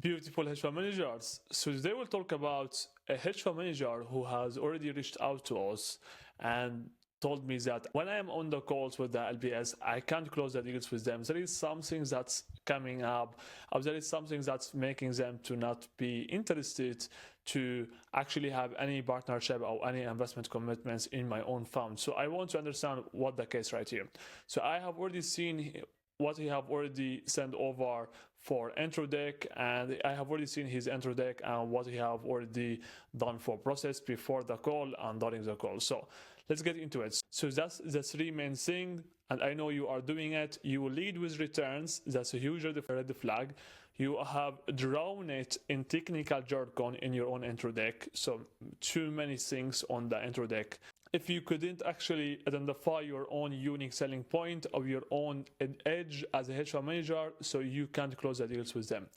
Beautiful hedge fund managers. So today we'll talk about a hedge fund manager who has already reached out to us and told me that when I am on the calls with the LBS, I can't close the deals with them. There is something that's coming up, or there is something that's making them to not be interested to actually have any partnership or any investment commitments in my own fund. So I want to understand what the case right here. So I have already seen what he have already sent over for intro deck, and I have already seen his intro deck and what he have already done for process before the call and during the call. So let's get into it. So that's the three main thing, and I know you are doing it. You will lead with returns. That's a huge red flag. You have drawn it in technical jargon in your own intro deck. So too many things on the intro deck. If you couldn't actually identify your own unique selling point of your own edge as a hedge fund manager, so you can't close the deals with them.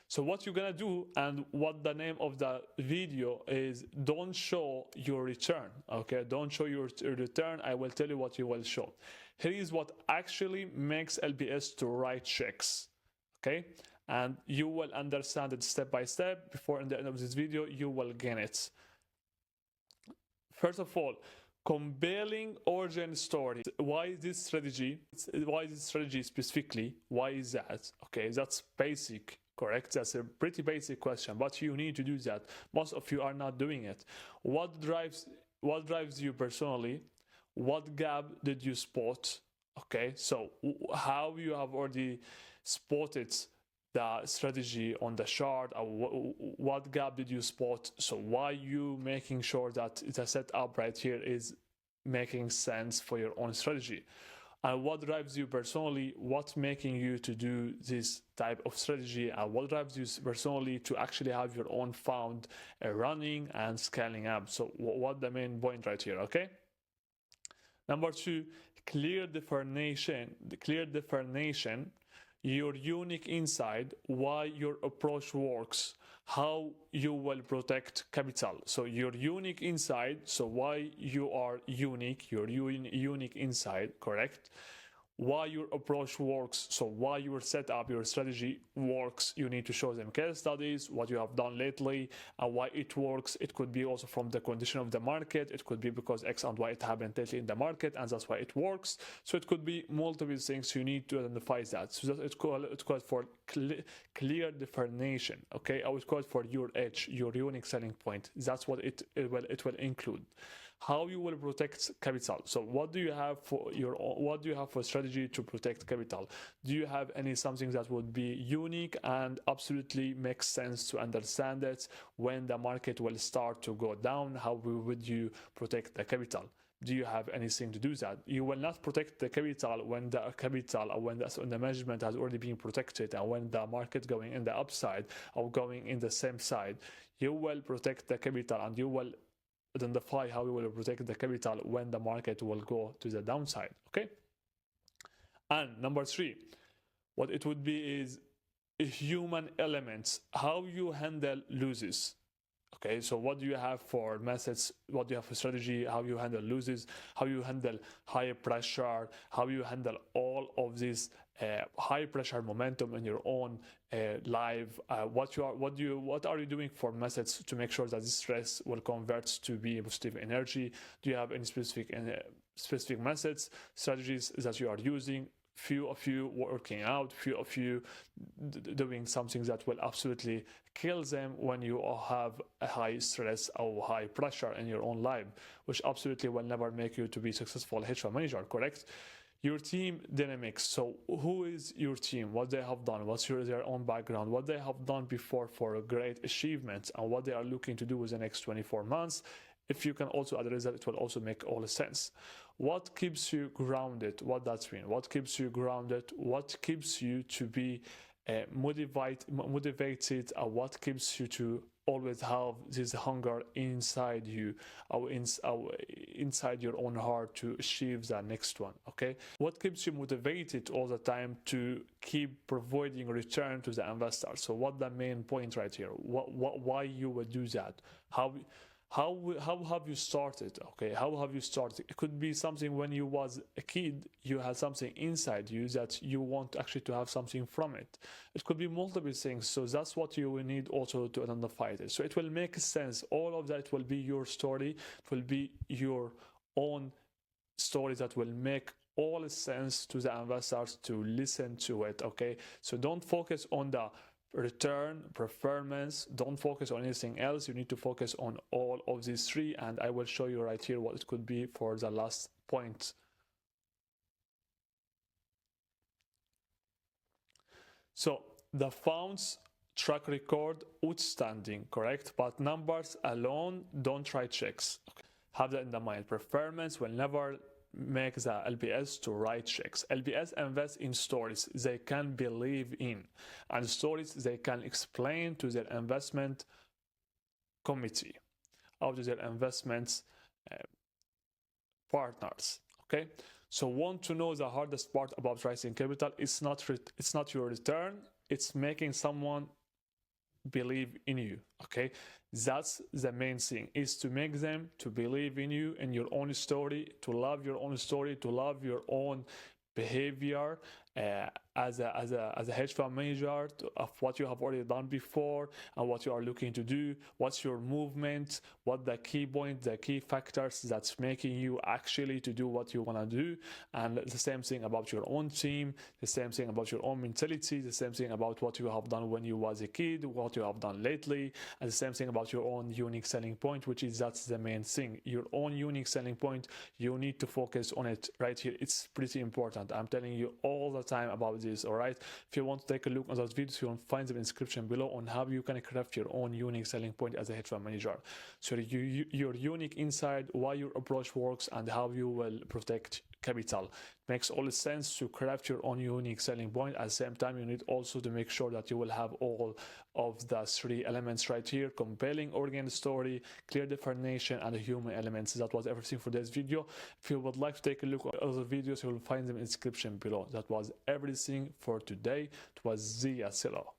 So what you're gonna do, and what the name of the video is, don't show your return. Okay, don't show your return. I will tell you what you will show. Here is what actually makes LBS to write checks. Okay, and you will understand it step by step. Before in the end of this video, you will gain it. First of all, compelling origin story. Why is this strategy? Why is this strategy specifically? Why is that? Okay, that's basic, correct? That's a pretty basic question, but you need to do that. Most of you are not doing it. What drives you personally? What gap did you spot? Okay, so how you have already spotted the strategy on the chart, or what gap did you spot? So why you making sure that the setup right here is making sense for your own strategy? And what drives you personally? What's making you to do this type of strategy? And what drives you personally to actually have your own fund running and scaling up? So what the main point right here, okay? Number two, clear definition. Your unique insight, why your approach works, how you will protect capital. So your unique insight, so why you are unique, your unique insight, correct? Why your approach works, so why your setup, your strategy works. You need to show them case studies, what you have done lately, and why it works. It could be also from the condition of the market. It could be because X and Y it happened lately in the market, and that's why it works. So it could be multiple things. You need to identify that. So it's called for clear definition. Okay, I would call it for your edge, your unique selling point. That's what it will include. How you will protect capital. So what do you have for strategy to protect capital? Do you have any something that would be unique and absolutely makes sense to understand it when the market will start to go down? How would you protect the capital? Do you have anything to do that? You will not protect the capital when the management has already been protected, and when the market going in the upside or going in the same side. You will protect the capital, and you will identify how you will protect the capital when the market will go to the downside. Okay, and number three, what it would be is human elements, how you handle losses. Okay, so what do you have for methods, what do you have for strategy, how you handle losses, how you handle high pressure, how you handle all of this high pressure momentum in your own life. What are you doing for methods to make sure that this stress will convert to be positive energy? Do you have any specific methods, strategies that you are using? Few of you working out, few of you doing something that will absolutely kill them when you have a high stress or high pressure in your own life, which absolutely will never make you to be successful hedge fund manager, correct? Your team dynamics. So who is your team? What they have done? What's their own background? What they have done before for a great achievement, and what they are looking to do within the next 24 months. If you can also address that, it will also make all sense. What keeps you grounded? What that mean? What keeps you grounded? What keeps you to be motivated? What keeps you to always have this hunger inside you, or inside your own heart to achieve the next one? Okay, what keeps you motivated all the time to keep providing return to the investor? So what the main point right here? Why you would do that? how have you started? Okay, how have you started? It could be something when you was a kid, you had something inside you that you want actually to have something from it. It could be multiple things, so that's what you will need also to identify it. So it will make sense. All of that will be your story. It will be your own story that will make all sense to the investors to listen to it. Okay, so don't focus on the return, performance, don't focus on anything else. You need to focus on all of these three, and I will show you right here what it could be for the last point. So the fund's track record outstanding, correct, but numbers alone, don't try checks. Okay. Have that in the mind. Performance will never make the LPS to write checks. LPS invest in stories they can believe in, and stories they can explain to their investment committee or to their investments partners. Okay, so want to know the hardest part about raising capital? It's not your return, it's making someone believe in you. Okay, that's the main thing, is to make them to believe in you, in your own story, to love your own story, to love your own behavior as a hedge fund manager, of what you have already done before and what you are looking to do, what's your movement, what the key point, the key factors that's making you actually to do what you want to do. And the same thing about your own team, the same thing about your own mentality, the same thing about what you have done when you was a kid, what you have done lately, and the same thing about your own unique selling point, which is that's the main thing, your own unique selling point. You need to focus on it right here. It's pretty important. I'm telling you all the time about this. All right, if you want to take a look on those videos, you will find them in the description below on how you can craft your own unique selling point as a hedge fund manager. So your unique inside, why your approach works, and how you will protect capital. Makes all the sense to craft your own unique selling point. At the same time, you need also to make sure that you will have all of the three elements right here: compelling organ story, clear differentiation, and the human elements. That was everything for this video. If you would like to take a look at other videos, you will find them in the description below. That was everything for today. It was Ziad Selo.